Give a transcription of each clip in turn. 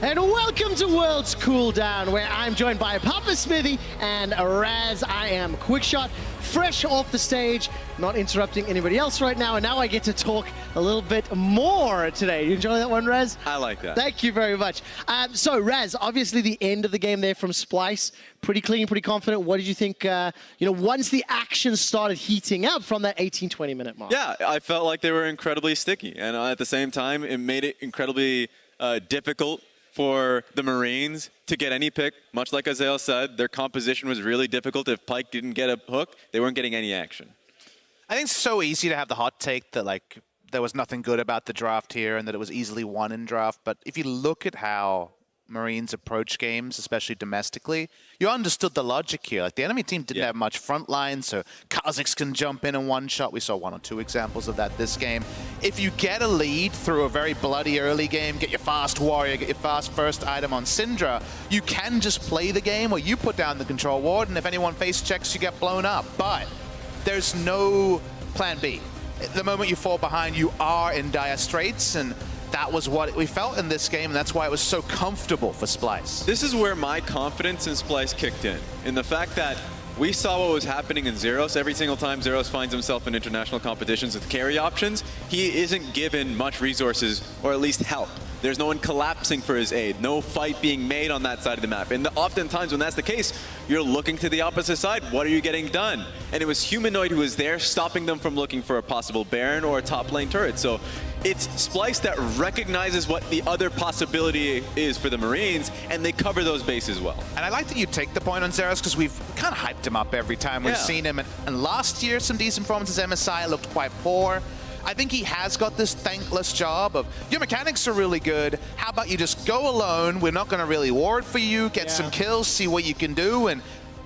and welcome to World's Cooldown, where I'm joined by Papa Smithy and Raz. I am QuickShot, fresh off the stage, not interrupting anybody else right now, and now I get to talk a little bit more today. You enjoy that one, Raz? I like that. Thank you very much. So, Raz, obviously the end of the game there from Splyce, pretty clean, pretty confident. What did you think, once the action started heating up from that 18-20 minute mark? Yeah, I felt like they were incredibly sticky, and at the same time, it made it incredibly difficult for the Marines to get any pick. Much like Azael said, their composition was really difficult. If Pyke didn't get a hook, they weren't getting any action. I think it's so easy to have the hot take that there was nothing good about the draft here and that it was easily won in draft. But if you look at how Marines approach games, especially domestically, you understood the logic here. Like, the enemy team didn't have much front line, so Kazakhs can jump in one shot. We saw 1 or 2 examples of that this game. If you get a lead through a very bloody early game, get your fast warrior, get your fast first item on Syndra, you can just play the game where you put down the control ward, and if anyone face checks, you get blown up. But there's no plan B. The moment you fall behind, you are in dire straits, and that was what we felt in this game, and that's why it was so comfortable for Splyce. This is where my confidence in Splyce kicked in the fact that we saw what was happening in Zeros. Every single time Zeros finds himself in international competitions with carry options, he isn't given much resources, or at least help. There's no one collapsing for his aid, no fight being made on that side of the map. And oftentimes when that's the case, you're looking to the opposite side. What are you getting done? And it was Humanoid who was there, stopping them from looking for a possible Baron or a top lane turret. So it's Splyce that recognizes what the other possibility is for the Marines, and they cover those bases well. And I like that you take the point on Zeros, because we've kind of hyped him up every time we've seen him. And last year, some decent performances. MSI looked quite poor. I think he has got this thankless job of, your mechanics are really good, how about you just go alone, we're not going to really ward for you, get some kills, see what you can do. And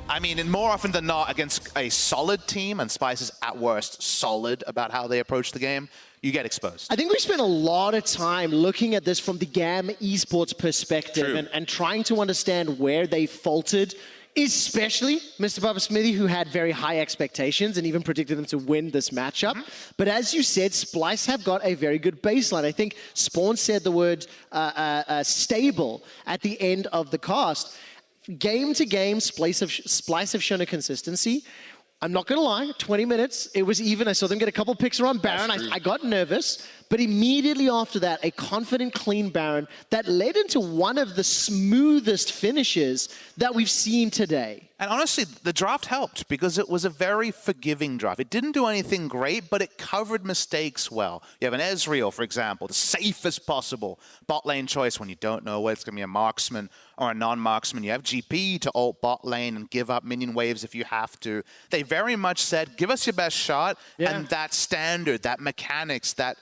I mean, and more often than not, against a solid team, and Splyce is at worst solid about how they approach the game, you get exposed. I think we spent a lot of time looking at this from the GAM esports perspective and trying to understand where they faltered, especially Mr. Papa Smithy, who had very high expectations and even predicted them to win this matchup. But as you said, Splyce have got a very good baseline. I think Spawn said the word stable at the end of the cast. Game to game, Splyce have shown a consistency. I'm not going to lie, 20 minutes, it was even. I saw them get a couple picks around Baron. I got nervous, but immediately after that, a confident, clean Baron that led into one of the smoothest finishes that we've seen today. And honestly, the draft helped because it was a very forgiving draft. It didn't do anything great, but it covered mistakes well. You have an Ezreal, for example, the safest possible bot lane choice when you don't know whether it's going to be a marksman or a non-marksman. You have GP to ult bot lane and give up minion waves if you have to. They very much said, give us your best shot, and that standard, that mechanics, that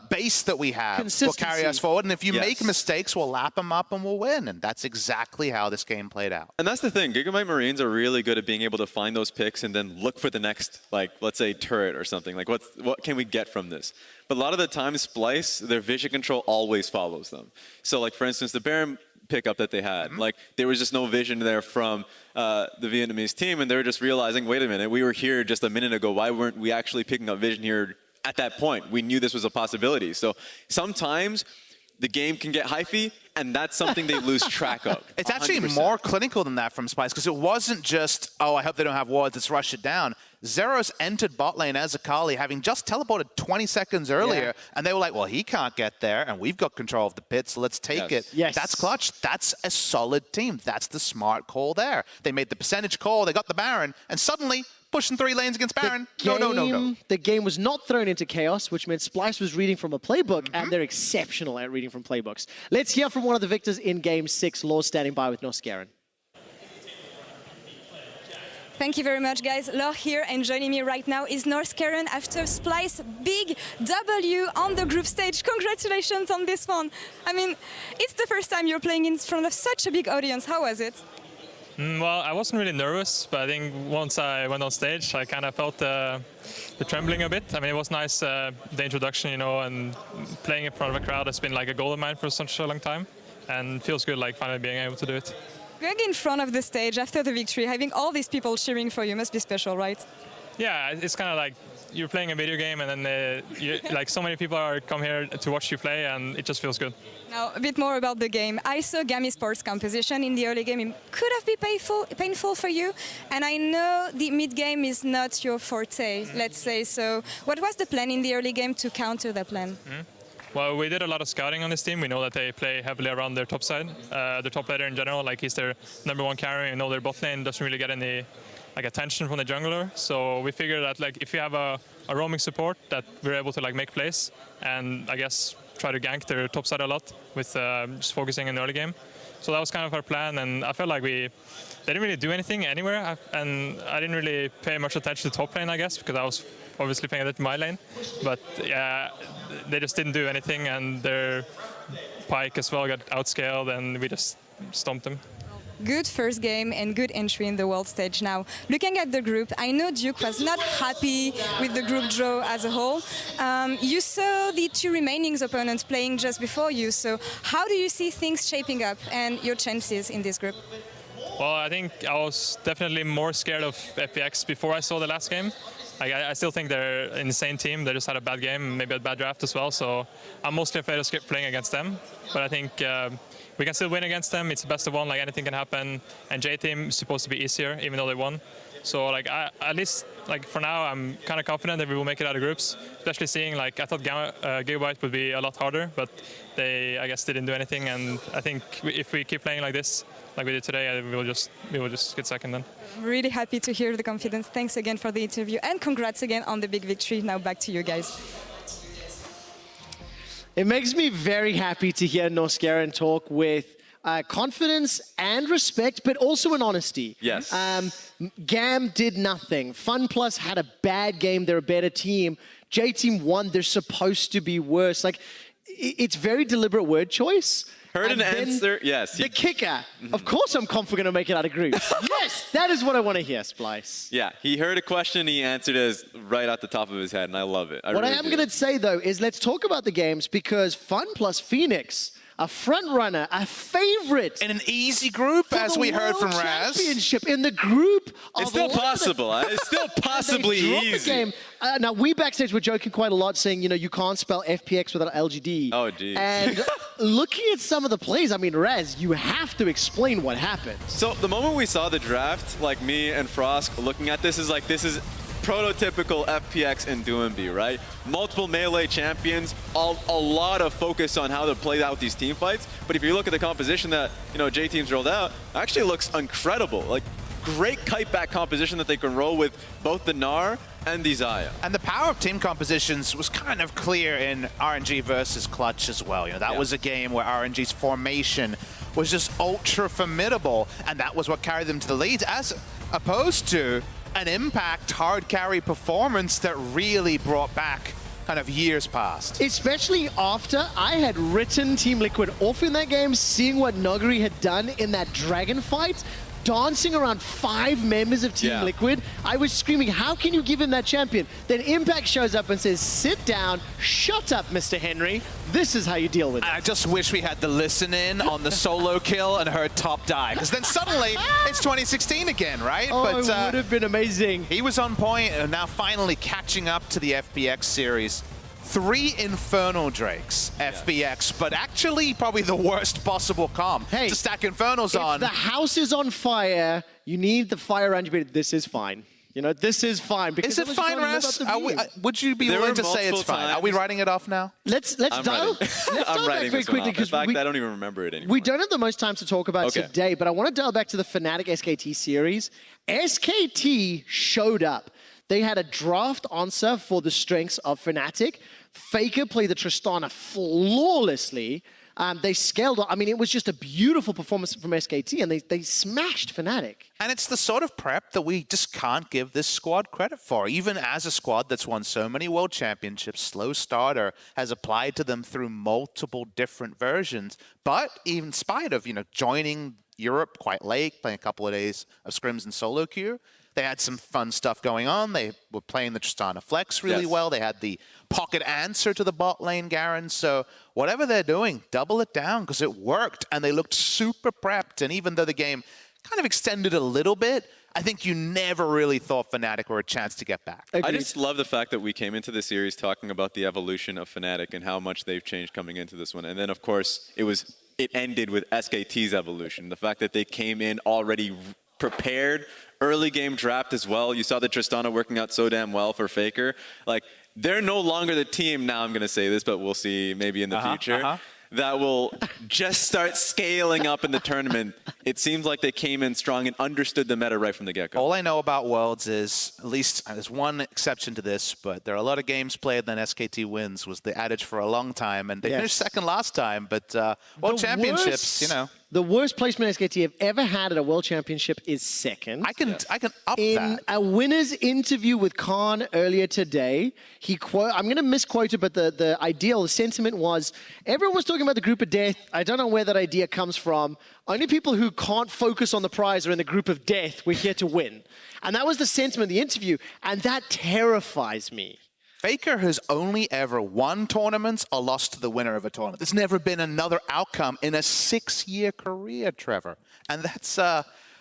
base that we have will carry us forward. And if you make mistakes, we'll lap them up and we'll win. And that's exactly how this game played out. And that's the thing. Gigabyte Marines are really good at being able to find those picks and then look for the next, like, let's say, turret or something. Like, what can we get from this? But a lot of the time, Splyce, their vision control always follows them. So, like, for instance, the Baron pickup that they had, like, there was just no vision there from the Vietnamese team, and they were just realizing, wait a minute, we were here just a minute ago. Why weren't we actually picking up vision here at that point? We knew this was a possibility. So sometimes the game can get hyphy, and that's something they lose track of. It's actually more clinical than that from Splyce, because it wasn't just, oh, I hope they don't have wards, let's rush it down. Zeros entered bot lane as Akali, having just teleported 20 seconds earlier, and they were like, well, he can't get there, and we've got control of the pit, so let's take it. That's clutch. That's a solid team. That's the smart call there. They made the percentage call, they got the Baron, and suddenly, pushing 3 lanes against Baron. No. The game was not thrown into chaos, which meant Splyce was reading from a playbook, and they're exceptional at reading from playbooks. Let's hear from one of the victors in Game 6, Law standing by with Norskeren. Thank you very much, guys. Laure here, and joining me right now is Norskeren after Splyce big W on the group stage. Congratulations on this one. I mean, it's the first time you're playing in front of such a big audience. How was it? Well, I wasn't really nervous, but I think once I went on stage, I kind of felt the trembling a bit. I mean, it was nice, the introduction, you know, and playing in front of a crowd has been like a goal of mine for such a long time, and feels good, like, finally being able to do it. Going in front of the stage after the victory, having all these people cheering for you must be special, right? Yeah, it's kind of like you're playing a video game, and then like so many people come here to watch you play, and it just feels good. Now, a bit more about the game. I saw GAM esports composition in the early game. It could have been painful for you, and I know the mid game is not your forte, let's say. So what was the plan in the early game to counter that plan? Well, we did a lot of scouting on this team. We know that they play heavily around their top side, their top laner in general. Like, he's their #1 carry. We know their bot lane doesn't really get any like attention from the jungler. So we figured that like if you have a roaming support, that we're able to like make plays and I guess try to gank their top side a lot with just focusing in the early game. So that was kind of our plan, and I felt like they didn't really do anything anywhere, and I didn't really pay much attention to top lane, I guess, because I was obviously playing a bit in my lane. But yeah, they just didn't do anything, and their Pyke as well got outscaled, and we just stomped them. Good first game and good entry in the world stage. Now, looking at the group, I know Duke was not happy with the group draw as a whole. You saw the two remaining opponents playing just before you, so how do you see things shaping up and your chances in this group? Well, I think I was definitely more scared of FPX before I saw the last game. I still think they're an insane team. They just had a bad game, maybe a bad draft as well, so I'm mostly afraid of playing against them. But I think we can still win against them. It's the best of one, like anything can happen. And J-Team is supposed to be easier, even though they won. So like at least like for now, I'm kind of confident that we will make it out of groups. Especially seeing like I thought Gigabyte would be a lot harder, but they I guess didn't do anything. And I think if we keep playing like this, like we did today, we will just get second then. I'm really happy to hear the confidence. Thanks again for the interview, and congrats again on the big victory. Now back to you guys. It makes me very happy to hear Norskeren talk with confidence and respect, but also in honesty. Yes. GAM did nothing. FunPlus had a bad game. They're a better team. J-Team won. They're supposed to be worse. Like, it's very deliberate word choice. Heard an answer, yes. The kicker. Of course I'm confident to make it out of groups. Yes, that is what I want to hear, Splyce. Yeah, he heard a question, he answered it right at the top of his head, and I love it. What I am going to say, though, is let's talk about the games, because FunPlus Phoenix, a front runner, a favorite. In an easy group, as we heard from Raz. Championship in the group. It's still possible. It's still possibly easy. Game. Now, we backstage were joking quite a lot, saying, you know, you can't spell FPX without LGD. Oh, geez. And looking at some of the plays, I mean, Raz, you have to explain what happened. So the moment we saw the draft, like me and Frosk looking at this is like, this is prototypical FPX and Doomby, right? Multiple melee champions, a lot of focus on how to play out these team fights. But if you look at the composition that, you know, J-Team's rolled out, actually looks incredible. Like, great kite back composition that they can roll with both the Gnar and the Xayah. And the power of team compositions was kind of clear in RNG versus Clutch as well. You know, that was a game where RNG's formation was just ultra formidable, and that was what carried them to the lead, as opposed to an Impact hard carry performance that really brought back kind of years past. Especially after I had written Team Liquid off in that game, seeing what Noguri had done in that dragon fight, dancing around 5 members of Team Liquid. I was screaming, how can you give him that champion? Then Impact shows up and says, sit down, shut up, Mr. Henry. This is how you deal with it. I just wish we had the listen in on the solo kill and heard top die, because then suddenly it's 2016 again, right? Oh, but, it would have been amazing. He was on point and now finally catching up to the FPX series. 3 Infernal Drakes, FBX, but actually probably the worst possible comp to stack Infernals on. If the house is on fire, you need the fire around you, but this is fine. You know, this is fine. Is it fine, Raz? Would you be willing to say it's fine? Are we writing it off now? Let's dial back very quickly. In fact, I don't even remember it anymore. We don't have the most time to talk about today, but I want to dial back to the FNATIC SKT series. SKT showed up. They had a draft answer for the strengths of FNATIC. Faker played the Tristana flawlessly. They scaled up. I mean, it was just a beautiful performance from SKT, and they smashed FNATIC. And it's the sort of prep that we just can't give this squad credit for. Even as a squad that's won so many world championships, Slow Starter has applied to them through multiple different versions. But even in spite of, you know, joining Europe quite late, playing a couple of days of scrims and solo queue, they had some fun stuff going on. They were playing the Tristana Flex really well. They had the pocket answer to the bot lane, Garen. So whatever they're doing, double it down, because it worked. And they looked super prepped. And even though the game kind of extended a little bit, I think you never really thought FNATIC were a chance to get back. I just love the fact that we came into the series talking about the evolution of FNATIC and how much they've changed coming into this one. And then, of course, it ended with SKT's evolution. The fact that they came in already prepared, early game draft as well. You saw the Tristana working out so damn well for Faker. Like, they're no longer the team, now I'm going to say this, but we'll see maybe in the future, that will just start scaling up in the tournament. It seems like they came in strong and understood the meta right from the get-go. All I know about Worlds is, at least there's one exception to this, but there are a lot of games played, then SKT wins was the adage for a long time, and they finished second last time, but World Championships, you know. The worst placement SKT have ever had at a World Championship is second. I can up In that. a winner's interview with Khan earlier today, I'm going to misquote it, but the sentiment was, everyone was talking about the group of death. I don't know where that idea comes from. Only people who can't focus on the prize are in the group of death. We're here to win. And that was the sentiment of the interview, and that terrifies me. Faker has only ever won tournaments or lost to the winner of a tournament. There's never been another outcome in a 6-year career, Trevor. And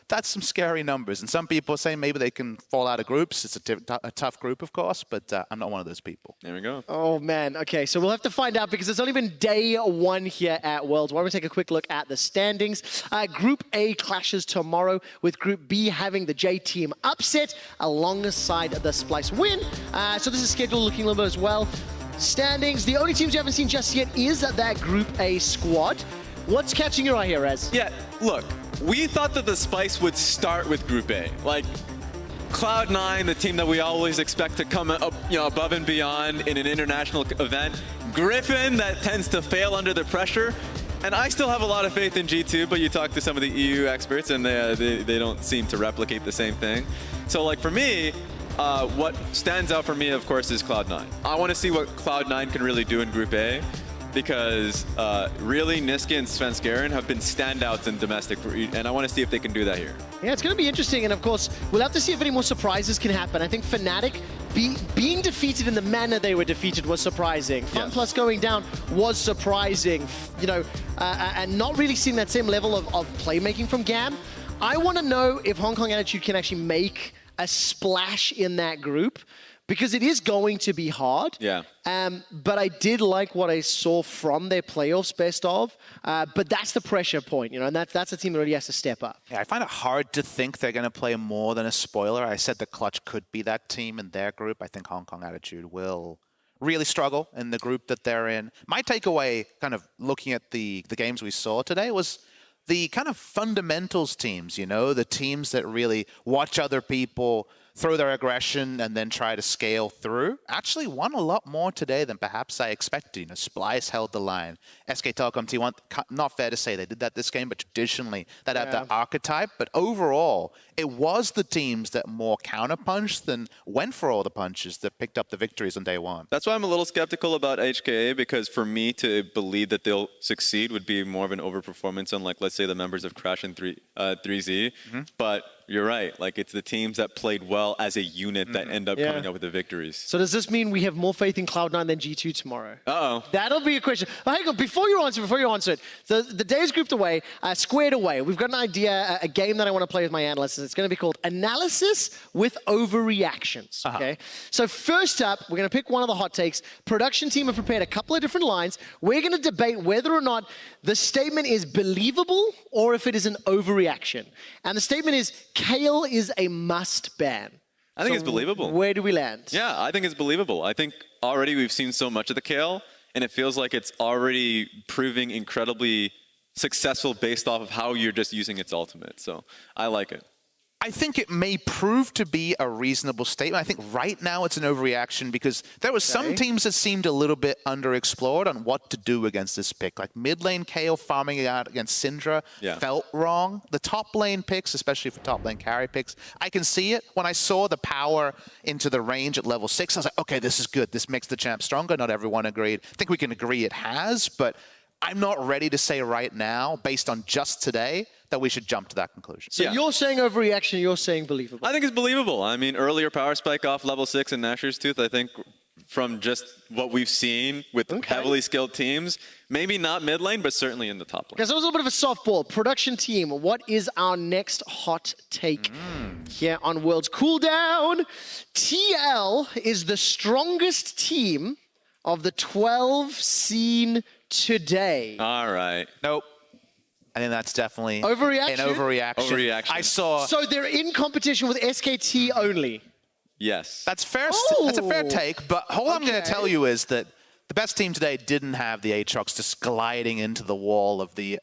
that's some scary numbers. And some people say maybe they can fall out of groups. It's a tough group, of course, but I'm not one of those people. There we go. Oh, man. Okay, so we'll have to find out because it's only been day one here at Worlds. Why don't we take a quick look at the standings? Group A clashes tomorrow with Group B having the J team upset alongside the Splyce win. So this is scheduled looking a little bit as well. Standings, the only teams you haven't seen just yet is that Group A squad. What's catching your eye here, Ez? Yeah, look, we thought that the Splyce would start with Group A. Like, Cloud9, the team that we always expect to come up, above and beyond in an international event. Griffin, that tends to fail under the pressure. And I still have a lot of faith in G2, but you talk to some of the EU experts and they don't seem to replicate the same thing. So, like, for me, what stands out for me, of course, is Cloud9. I want to see what Cloud9 can really do in Group A. Because really, Niska and Norskeren have been standouts in domestic, and I want to see if they can do that here. Yeah, it's going to be interesting, and of course, we'll have to see if any more surprises can happen. I think FNATIC being defeated in the manner they were defeated was surprising. FunPlus going down was surprising, and not really seeing that same level of playmaking from GAM. I want to know if Hong Kong Attitude can actually make a splash in that group. Because it is going to be hard. Yeah. But I did like what I saw from their playoffs best of. But that's the pressure point, and that's a team that really has to step up. Yeah, I find it hard to think they're going to play more than a spoiler. I said the Clutch could be that team in their group. I think Hong Kong Attitude will really struggle in the group that they're in. My takeaway, kind of looking at the games we saw today, was the kind of fundamentals teams, the teams that really watch other people throw their aggression and then try to scale through, actually won a lot more today than perhaps I expected. Splyce held the line. SK Telecom T1, not fair to say they did that this game, but traditionally that had that archetype. But overall, it was the teams that more counterpunched than went for all the punches that picked up the victories on day one. That's why I'm a little skeptical about HKA, because for me to believe that they'll succeed would be more of an overperformance on, like, let's say the members of Crash and 3Z. But you're right. Like, it's the teams that played well as a unit that end up coming up with the victories. So does this mean we have more faith in Cloud9 than G2 tomorrow? Uh-oh. That'll be a question. But hang on, before you answer it, the day is grouped away, squared away. We've got an idea, a game that I want to play with my analysts. It's going to be called Analysis with Overreactions. Okay. So first up, we're going to pick one of the hot takes. Production team have prepared a couple of different lines. We're going to debate whether or not the statement is believable or if it is an overreaction. And the statement is, Kale is a must ban. I think it's believable. Where do we land? Yeah, I think it's believable. I think already we've seen so much of the Kale, and it feels like it's already proving incredibly successful based off of how you're just using its ultimate. So I like it. I think it may prove to be a reasonable statement. I think right now it's an overreaction because there were some teams that seemed a little bit underexplored on what to do against this pick. Like mid lane Kale farming it out against Syndra felt wrong. The top lane picks, especially for top lane carry picks, I can see it. When I saw the power into the range at level 6, I was like, okay, this is good. This makes the champ stronger. Not everyone agreed. I think we can agree it has, but I'm not ready to say right now, based on just today, that we should jump to that conclusion. So you're saying overreaction, you're saying believable. I think it's believable. I mean, earlier power spike off level 6 in Nashor's Tooth, I think from just what we've seen with heavily skilled teams. Maybe not mid lane, but certainly in the top lane. Guys, that was a little bit of a softball. Production team, what is our next hot take here on Worlds? Cooldown. TL is the strongest team of the 12 seen today. All right. Nope. I think that's definitely Overreaction? an overreaction. Overreaction. I saw. So they're in competition with SKT only. Yes. That's fair. That's a fair take. But all I'm going to tell you is that the best team today didn't have the Aatrox just gliding into the wall of the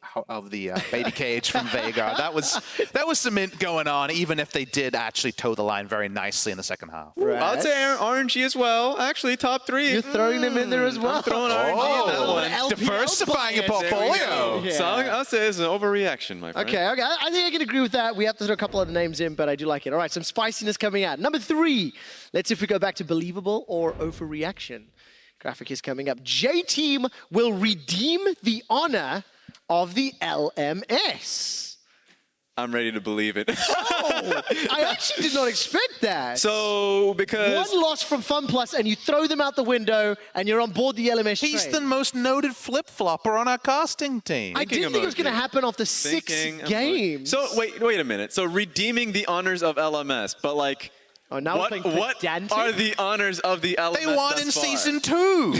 baby cage from Veigar. That was some mint going on, even if they did actually toe the line very nicely in the second half. Right. I'd say RNG as well. Actually, top 3. You're throwing them in there as well. I'm throwing RNG in that one. LPL Diversifying your bias. portfolio. Yeah. So I'll say it's an overreaction, my friend. Okay, I think I can agree with that. We have to throw a couple of names in, but I do like it. All right, some spiciness coming out. Number 3. Let's see if we go back to believable or overreaction. Graphic is coming up. J-Team will redeem the honor of the LMS. I'm ready to believe it. Oh, I actually did not expect that. So, because... One loss from FunPlus and you throw them out the window and you're on board the LMS He's train. the most noted flip-flopper on our casting team. I didn't think it was going to happen after 6 games. So, wait a minute. So, redeeming the honors of LMS, but like... Oh, now what we're playing are the honors of the LMS They won in thus far? Season 2.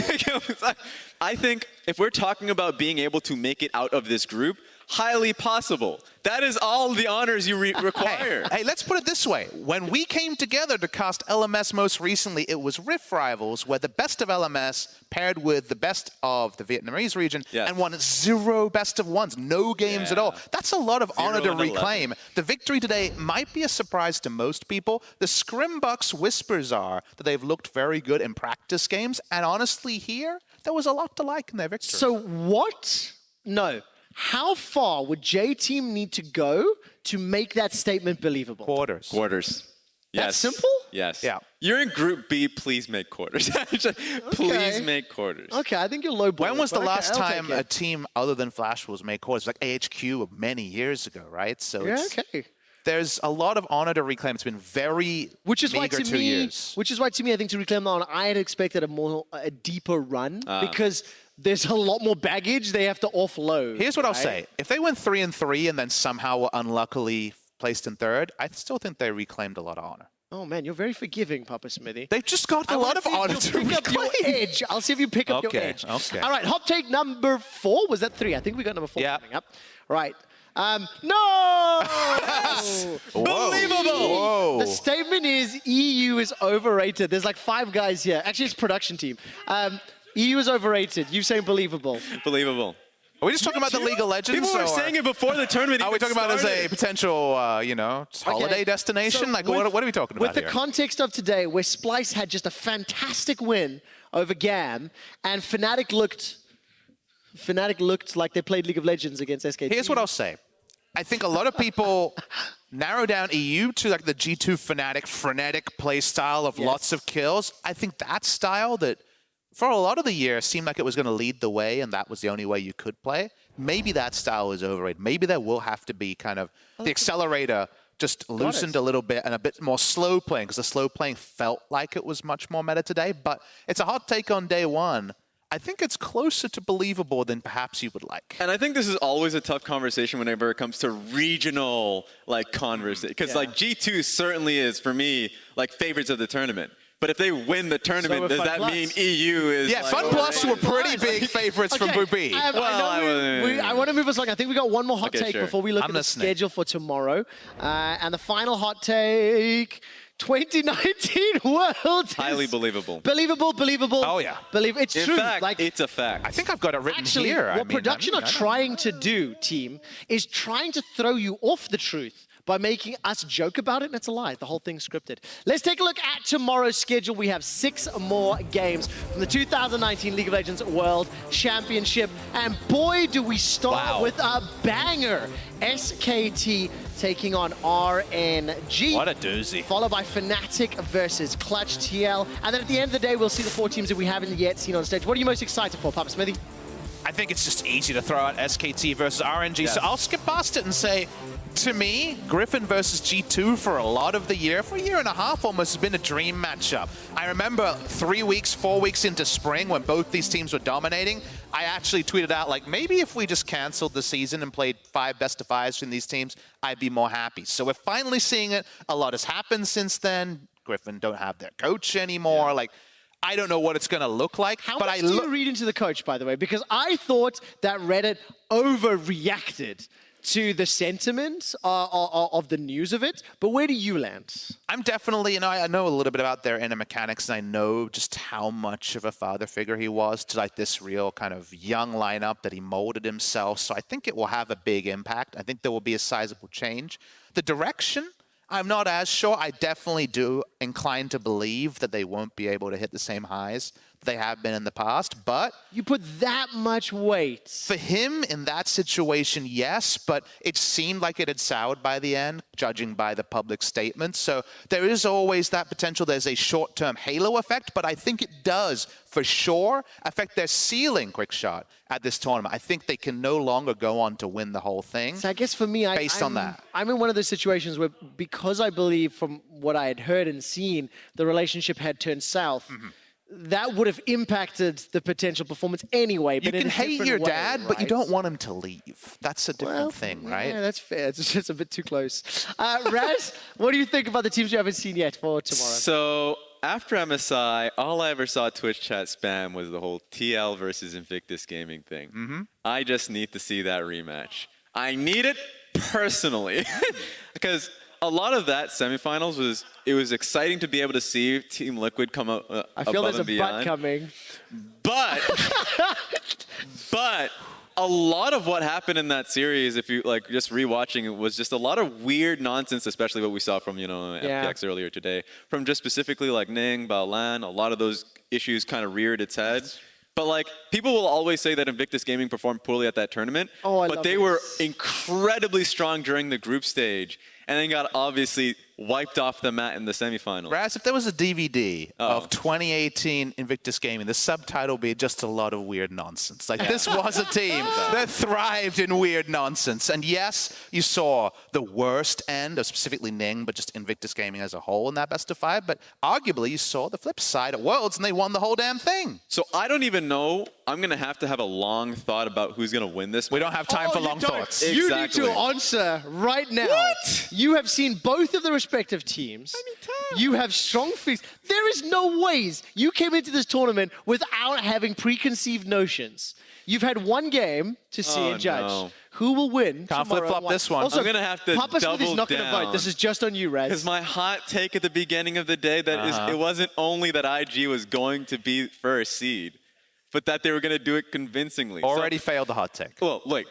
I think if we're talking about being able to make it out of this group, highly possible. That is all the honors you require. Hey, let's put it this way. When we came together to cast LMS most recently, it was Rift Rivals, where the best of LMS paired with the best of the Vietnamese region and won 0 best of ones, no games at all. That's a lot of honor to reclaim. The victory today might be a surprise to most people. The Scrimbucks whispers are that they've looked very good in practice games, and honestly here, there was a lot to like in their victory. So what? No. How far would J-Team need to go to make that statement believable? Quarters. Quarters. Yes. That's simple? Yes. Yeah. You're in Group B, please make quarters. Please make quarters. Okay, I think you're low ball. When was the last I'll time take a it. team other than Flash was made quarters? Like AHQ many years ago, right? So it's, there's a lot of honor to reclaim. It's been very meager 2 years. Which is why to me, I think to reclaim the honor, I had expected a deeper run because there's a lot more baggage they have to offload. Here's what I'll say. If they went 3-3 and then somehow were unluckily placed in 3rd, I still think they reclaimed a lot of honor. Oh man, you're very forgiving, Papa Smithy. They've just got a lot of honor to pick up your reclaim. edge. I'll see if you pick up your edge. Okay. All right, hot take number 4. Was that 3? I think we got number 4 coming up. Right. No! Believable! Whoa. The statement is EU is overrated. There's like 5 guys here. Actually, it's production team. EU is overrated. You saying believable. Believable. Are we just talking about the League of Legends? People were saying it before the tournament Are we talking about as a potential, holiday destination? So like, what are we talking about With the context of today, where Splyce had just a fantastic win over GAM, and FNATIC looked like they played League of Legends against SKT. Here's what I'll say. I think a lot of people narrow down EU to like the G2 frenetic play style of lots of kills. I think that style that for a lot of the year seemed like it was going to lead the way and that was the only way you could play. Maybe that style is overrated. Maybe there will have to be kind of the accelerator just loosened a little bit and a bit more slow playing because the slow playing felt like it was much more meta today. But it's a hot take on day one. I think it's closer to believable than perhaps you would like. And I think this is always a tough conversation whenever it comes to regional conversation. Because G2 certainly is, for me, favorites of the tournament. But if they win the tournament, does that mean EU is FunPlus were pretty big favorites from Group B. I want to move us along. I think we got one more hot take before we look at the schedule for tomorrow. And the final hot take, 2019 Worlds. Highly believable. Believable. Oh, yeah. It's true. Fact, it's a fact. I think I've got it written here. What production are trying to do, team, is trying to throw you off the truth by making us joke about it, and it's a lie. The whole thing's scripted. Let's take a look at tomorrow's schedule. We have 6 more games from the 2019 League of Legends World Championship. And boy, do we start with a banger. SKT taking on RNG. What a doozy. Followed by FNATIC versus Clutch TL. And then at the end of the day, we'll see the 4 teams that we haven't yet seen on stage. What are you most excited for, Papa Smithy? I think it's just easy to throw out SKT versus RNG. Yes. So I'll skip past it and say, to me, Griffin versus G2 for a lot of the year, for a year and a half almost, has been a dream matchup. I remember 3 weeks, 4 weeks into spring when both these teams were dominating, I actually tweeted out, like, maybe if we just canceled the season and played 5 best-of-5s from these teams, I'd be more happy. So we're finally seeing it. A lot has happened since then. Griffin don't have their coach anymore. Like, I don't know what it's going to look like. How but much do you read into the coach, by the way? Because I thought that Reddit overreacted to the sentiment of the news of it, but where do you land? I'm definitely, you know, I know a little bit about their inner mechanics, and I know just how much of a father figure he was to like this real kind of young lineup that he molded himself. So I think it will have a big impact. I think there will be a sizable change. The direction, I'm not as sure. I definitely do incline to believe that they won't be able to hit the same highs they have been in the past, but You put that much weight. for him in that situation, yes, but it seemed like it had soured by the end, judging by the public statements. So there is always that potential. There's a short-term halo effect, but I think it does, for sure, affect their ceiling quick shot at this tournament. I think they can no longer go on to win the whole thing. So I guess for me, Based on that. I'm in one of those situations where, because I believe from what I had heard and seen, the relationship had turned south. That would have impacted the potential performance anyway. You But in can a hate different your way, dad, but you right? don't want him to leave. That's a different thing, right? Yeah, that's fair. It's just a bit too close. Raz, what do you think about the teams you haven't seen yet for tomorrow? So after MSI, all I ever saw Twitch chat spam was the whole TL versus Invictus Gaming thing. I just need to see that rematch. I need it personally because a lot of that semifinals was exciting to be able to see Team Liquid come up I feel above there's a and beyond. butt coming. But a lot of what happened in that series, if you like just rewatching it, was just a lot of weird nonsense, especially what we saw from, you know, FPX earlier today. From just specifically like Ning, Baolan, a lot of those issues kind of reared its head. But like, people will always say that Invictus Gaming performed poorly at that tournament, but they were incredibly strong during the group stage, and then got obviously wiped off the mat in the semifinals. Raz, if there was a DVD of 2018 Invictus Gaming, the subtitle would be just a lot of weird nonsense. Like, this was a team that thrived in weird nonsense. And yes, you saw the worst end of specifically Ning, but just Invictus Gaming as a whole in that best of 5. But arguably, you saw the flip side at Worlds, and they won the whole damn thing. So I don't even know. I'm going to have a long thought about who's going to win this. We don't have time for long thoughts. You need Exactly. to answer right now. What? You have seen both of the respective teams. You have strong feelings. There is no ways you came into this tournament without having preconceived notions. You've had one game to see and judge. No. Who will win? Can't tomorrow flip-flop and this one. Also, I'm gonna have to Papa Smith is double not going to vote. down. This is just on you, Raz. Because my hot take at the beginning of the day, it wasn't only that IG was going to be first seed, but that they were going to do it convincingly. Already failed the hot take. Well, look,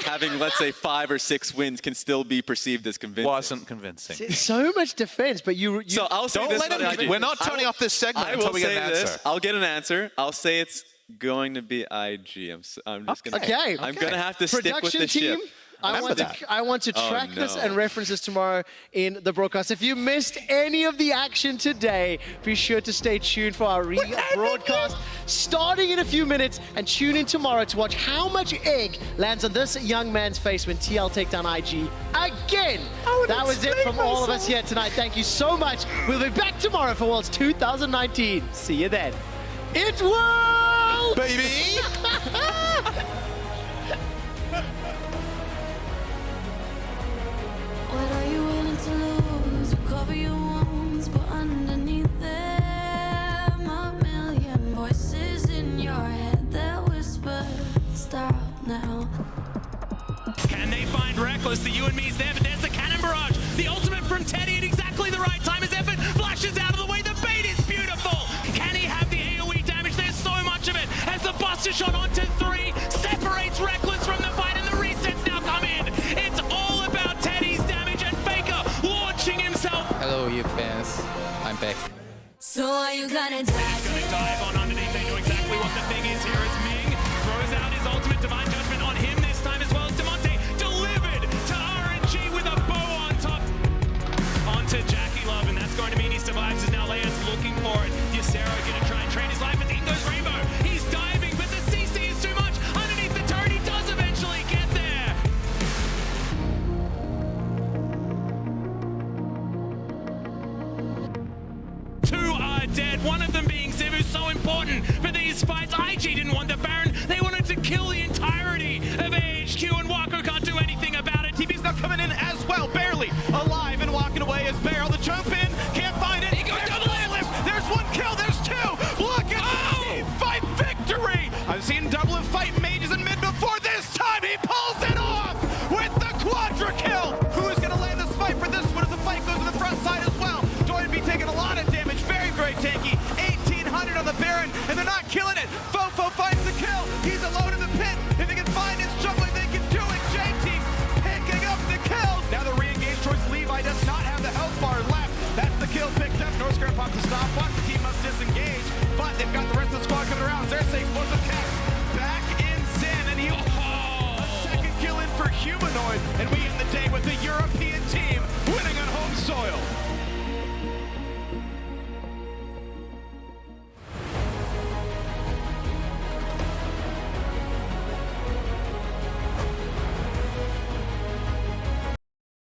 having, let's say, 5 or 6 wins can still be perceived as convincing. Wasn't convincing. So much defense, but you So I'll say Don't this let about him. IG. We're not turning off this segment I until will we get say an answer. this. I'll get an answer. I'll say it's going to be IG. I'm just going to. Okay. I'm going to have to stick with production the team. ship. I want to track this no. and reference this tomorrow in the broadcast. If you missed any of the action today, be sure to stay tuned for our rebroadcast starting in a few minutes, and tune in tomorrow to watch how much egg lands on this young man's face when TL take down IG again. That was it from all of us here tonight. Thank you so much. We'll be back tomorrow for Worlds 2019. See you then. It will! Baby! What are you willing to lose? Cover your wounds, but underneath them, a million voices in your head that whisper, stop now. Can they find Reckless? The you and me's there, but there's the cannon barrage. The ultimate from Teddy at exactly the right time as Effort flashes out of the way. The bait is beautiful. Can he have the AoE damage? There's so much of it as the buster shot onto 3 separates Reckless from the fight, and the resets now come in. It's all about Teddy's damage and Faker launching himself. Hello, you fans. I'm back. So are you gonna die? Gonna dive on underneath. They know exactly what the thing is here. It's Ming. Throws out his ultimate divine judgment on him this time as well as Demonte. Delivered to RNG with a bow on top. Onto Jackie Love, and that's going to mean he survives as now Leon's looking for it. Ysero gonna try and trade his life, but in goes Rainbow. He's diving, but the CC is too much. these fights. IG didn't want the Baron. They wanted to kill the entirety of AHQ, and Wako can't do anything about it. TV's now coming in as well, barely alive and walking away as Bear on the jump in, can't find it. He goes double lift. There's one kill, there's two. Look at the team fight victory. I've seen double and fight mages in mid before. This time he pulls it off with the quadra kill. Who is going to land this fight for this one as the fight goes to the front side as well? Doyen be taking a lot of damage, very, very tanky. 1800 on the Baron, and they're not killing it. Fofo finds the kill. He's alone in the pit. If he can find his juggling, they can do it. J-Team picking up the kills. Now the re-engage choice. Levi does not have the health bar left. That's the kill picked up. Norskeren pops the stopwatch. The team must disengage, but they've got the rest of the squad coming around. Xerxes explosive caps back in Zen, and he a second kill in for Humanoid, and we end the day with the European team winning on home soil.